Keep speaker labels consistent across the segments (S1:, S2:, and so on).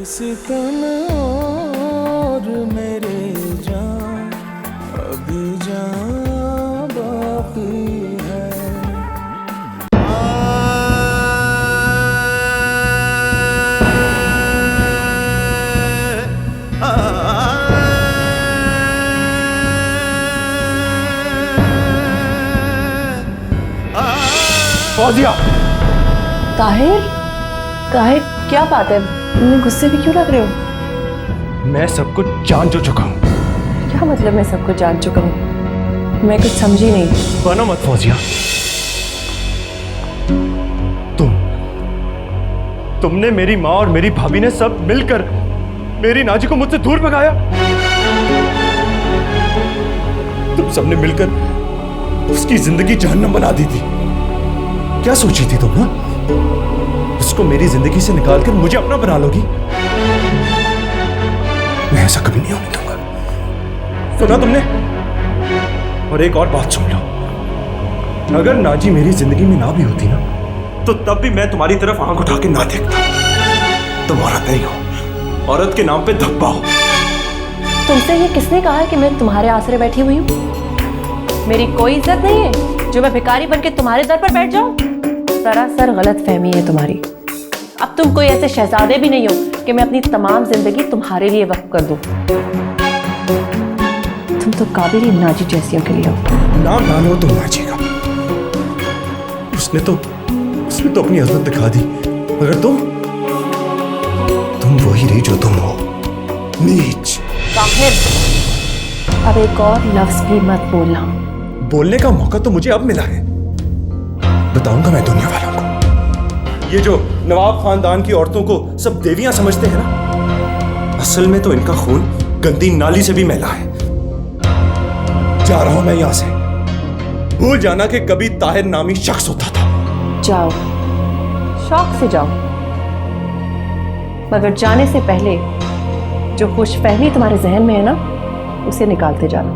S1: सितम और मेरे जान अभी जान बाकी है।
S2: फौजिया!
S3: ताहिर, ताहिर क्या बात है? तुम गुस्से में क्यों लग रहे हो?
S2: मैं सब कुछ जान जो चुका हूँ।
S3: क्या मतलब मैं सब कुछ जान चुका हूँ? मैं कुछ समझी नहीं।
S2: बनो मत फौजिया। तुमने मेरी माँ और मेरी भाभी ने सब मिलकर मेरी नाजी को मुझसे दूर भगाया। तुम सबने मिलकर उसकी जिंदगी जहन्नम बना दी थी। क्या सोची थी तुम? उसको मेरी जिंदगी से निकालकर मुझे अपना बना लोगी? मैं ऐसा कभी नहीं होने दूंगा। सुना तुमने? और एक और बात सुन लो, अगर नाजी मेरी जिंदगी में ना भी होती ना, तो तब भी मैं तुम्हारी तरफ आंख उठा के ना देखता। तुम औरत नहीं हो, औरत के नाम पे धब्बा हो।
S3: तुमसे ये किसने कहा है कि मैं तुम्हारे आसरे बैठी हुई हूँ? मेरी कोई इज्जत नहीं है जो मैं भिखारी बनके तुम्हारे दर पर बैठ जाऊं? सरासर गलत फहमी है तुम्हारी। अब तुम कोई ऐसे शहजादे भी नहीं हो कि मैं अपनी तमाम जिंदगी तुम्हारे लिए वक्फ कर दूं। तुम तो काबिल ही नाजी जैसियों के लिए हो।
S2: नाम ना लो तुम नाजी का। उसने तो अपनी अजमत दिखा दी, मगर तुम वही रही जो तुम हो, नीच।
S3: ताहिर, अब एक और लफ्ज भी मत बोलना।
S2: बोलने का मौका तो मुझे अब मिला है। बताऊंगा मैं दुनिया वालों को। ये जो नवाब खानदान की औरतों को सब देवियां समझते हैं ना, असल में तो इनका खून गंदी नाली से भी मैला है। जा रहा हूं मैं यहां से। भूल जाना कि कभी ताहिर नामी शख्स होता था।
S3: जाओ, शौक से जाओ, मगर जाने से पहले जो खुशफहमी तुम्हारे जहन में है ना, उसे निकालते जाना।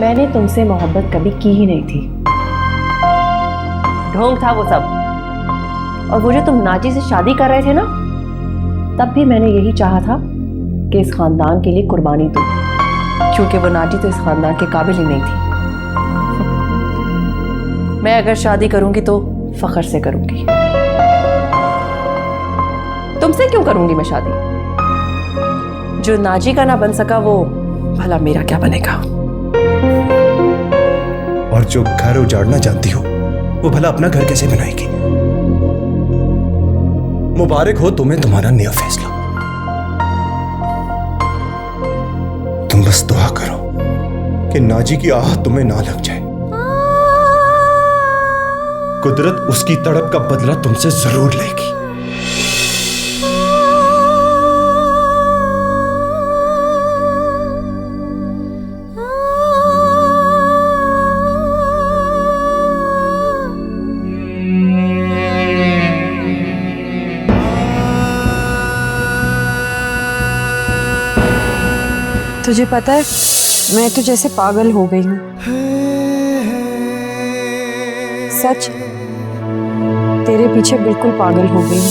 S3: मैंने तुमसे मोहब्बत कभी की ही नहीं थी। ढोंग था वो सब। और वो जो तुम नाजी से शादी कर रहे थे ना, तब भी मैंने यही चाहा था कि इस खानदान के लिए कुर्बानी दूं, क्योंकि वो नाजी तो इस खानदान के काबिल ही नहीं थी। मैं अगर शादी करूंगी तो फख्र से करूंगी। तुमसे क्यों करूंगी मैं शादी? जो नाजी का ना बन सका वो भला मेरा क्या बनेगा?
S2: और जो घर उजाड़ना जानती हो, वो भला अपना घर कैसे बनाएगी? मुबारक हो तुम्हें तुम्हारा नया फैसला। तुम बस दुआ करो कि नाजी की आह तुम्हें ना लग जाए। कुदरत उसकी तड़प का बदला तुमसे जरूर लेगी।
S4: तुझे पता है, मैं तो जैसे पागल हो गई हूँ। सच, तेरे पीछे बिल्कुल पागल हो गई हूँ।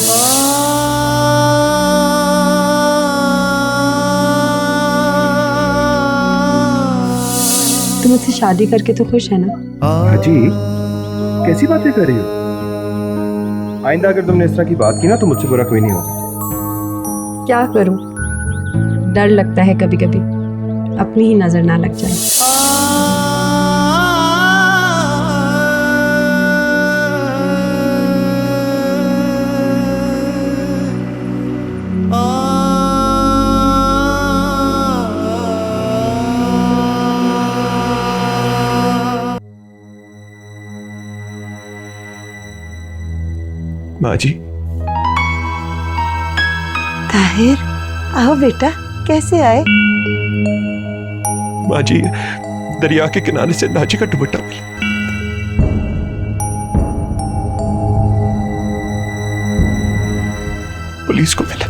S4: तुम मुझसे शादी करके तो खुश है ना?
S2: जी, कैसी बातें कर रही हो? आइंदा अगर तुमने इस तरह की बात की ना, तो मुझसे बुरा कोई नहीं होगा।
S4: क्या करूँ, डर लगता है कभी कभी अपनी ही नजर ना लग जाए।
S2: माँ जी।
S5: ताहिर, आओ बेटा, कैसे आए?
S2: माँ जी, दरिया के किनारे से नाजी का दुपट्टा मिला। पुलिस को मिला।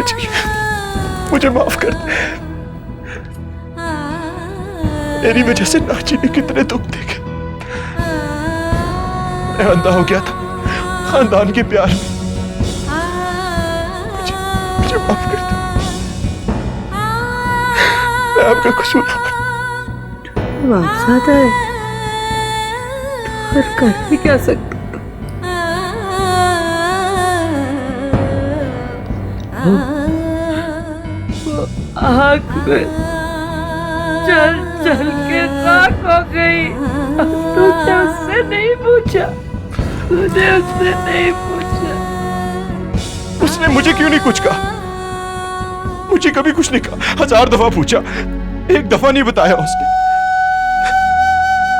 S2: जी, मुझे माफ कर दे। मेरी वजह से नाची ने कितने दुख देखे। मैं अंधा हो गया था खानदान के प्यार में। मुझे माफ कर दे। मैं आपका कसूर
S5: वापस है और कर भी क्या सकते।
S3: आँख में चल चल के राख हो गई। तूने उससे नहीं पूछा, तूने उससे नहीं पूछा।
S2: उसने मुझे क्यों नहीं कुछ कहा? मुझे कभी कुछ नहीं कहा। 1000 दफा पूछा, एक दफा नहीं बताया उसने।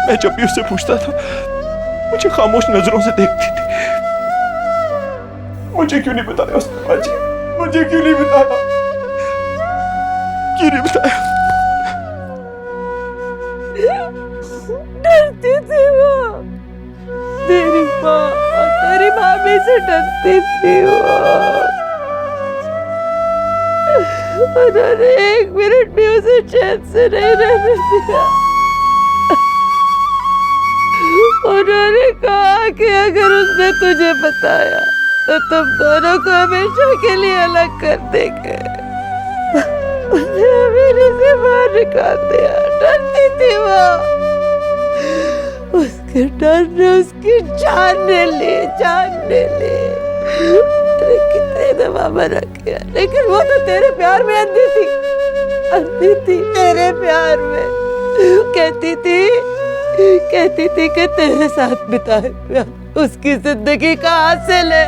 S2: मैं जब भी उससे पूछता था मुझे खामोश नजरों से देखती थी। मुझे क्यों नहीं बताया उसने? बाजी, मुझे क्यों नहीं बताया? क्यों नहीं बताया?
S3: डरती थी वो, तेरी माँ और तेरी भाभी से डरती थी वो। उन्होंने एक मिनट भी उसे चैन से नहीं रहने दिया। उन्होंने कहा कि अगर उसने तुझे बताया तो तुम दोनों को हमेशा के लिए अलग कर देंगे। उसे हवेली से बाहर निकाल दिया। डरती थी वो, उसके डर ने उसकी जान ले ली, जान ले ली। मैंने कितने दफा मना किया, लेकिन वो तो तेरे प्यार में अंधी थी, अंधी थी तेरे प्यार में। कहती थी कि तेरे साथ बिताए प्यार उसकी जिंदगी का हासिल है।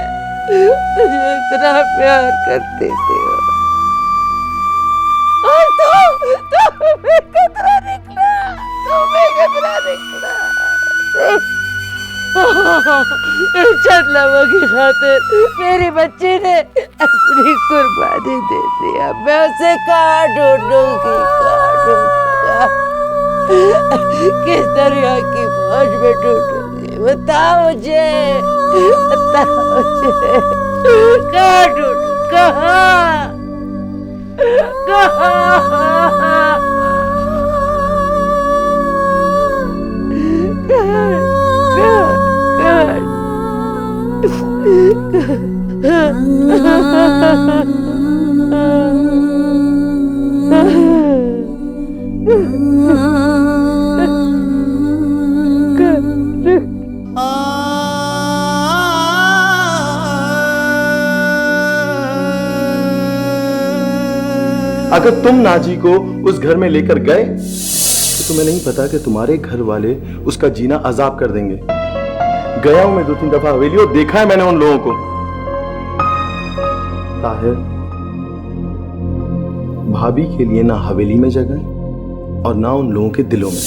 S3: तुझे इतना प्यार करती थी और तुम्हें कितना निकला, तुम्हें कितना निकला। छदलमों की खातिर मेरी बच्ची ने अपनी कुर्बानी दे दिया। मैं उसे कहाँ ढूंढूंगी, कहाँ ढूंढूंगा? किस दरिया की फौज में ढूंढूंगी? बता मुझे, बता मुझे, कहाँ ढूंढूं? कहाँ
S6: अगर तुम नाजी को उस घर में लेकर गए तो तुम्हें नहीं पता कि तुम्हारे घर वाले उसका जीना अजाब कर देंगे। गया हूं मैं 2-3 दफा हवेली और देखा है मैंने उन लोगों को। ताहिर, भाभी के लिए ना हवेली में जगह और ना उन लोगों के दिलों में।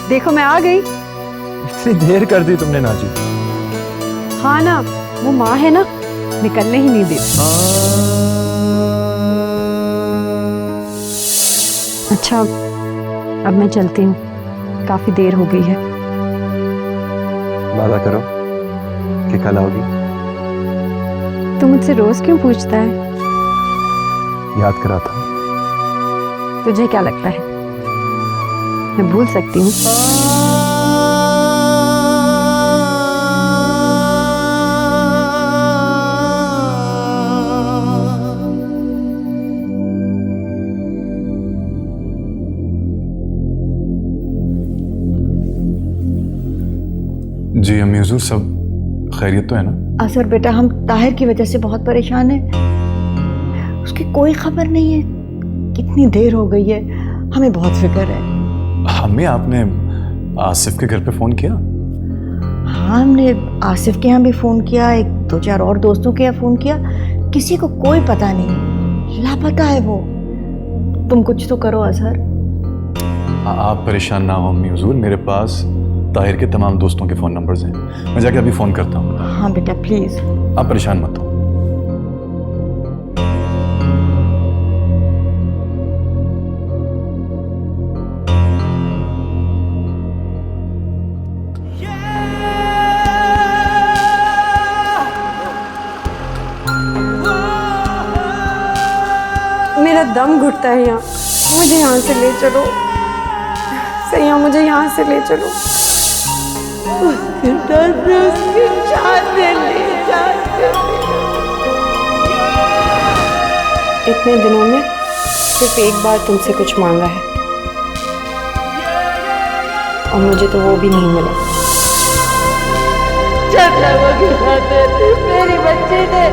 S4: देखो मैं आ गई।
S2: इतनी देर कर दी तुमने नाजी।
S4: हाँ ना, वो माँ है ना, निकलने ही नहीं देती। अच्छा, अब मैं चलती हूँ, काफी देर हो गई है।
S2: वादा करो कि कल आओगी।
S4: तू मुझसे रोज क्यों पूछता है?
S2: याद कराता हूँ।
S4: तुझे क्या लगता है मैं भूल सकती हूँ?
S7: जी अम्मी हुजूर, सब खैरियत तो है ना?
S5: असर बेटा, हम ताहिर की वजह से बहुत परेशान हैं। उसकी कोई खबर नहीं है, कितनी देर हो गई है, हमें बहुत फिक्र है।
S7: अम्मी, आपने आसिफ के घर पे फोन किया?
S5: हाँ, हमने आसिफ के यहाँ भी फोन किया, एक दो चार और दोस्तों के यहाँ फोन किया, किसी को कोई पता नहीं, लापता है वो। तुम कुछ तो करो असर।
S7: आप परेशान ना हो अम्मी हुजूर, मेरे पास ताहिर के तमाम दोस्तों के फ़ोन नंबर्स हैं, मैं जाके अभी फ़ोन करता हूँ।
S5: हाँ बेटा प्लीज़।
S7: आप परेशान मत हो।
S4: मेरा दम घुटता है यहाँ, मुझे यहाँ से ले चलो सैया, मुझे यहाँ से ले चलो। इतने दिनों में सिर्फ एक बार तुमसे कुछ मांगा है और मुझे तो वो भी नहीं मिला।
S5: मेरी बच्ची ने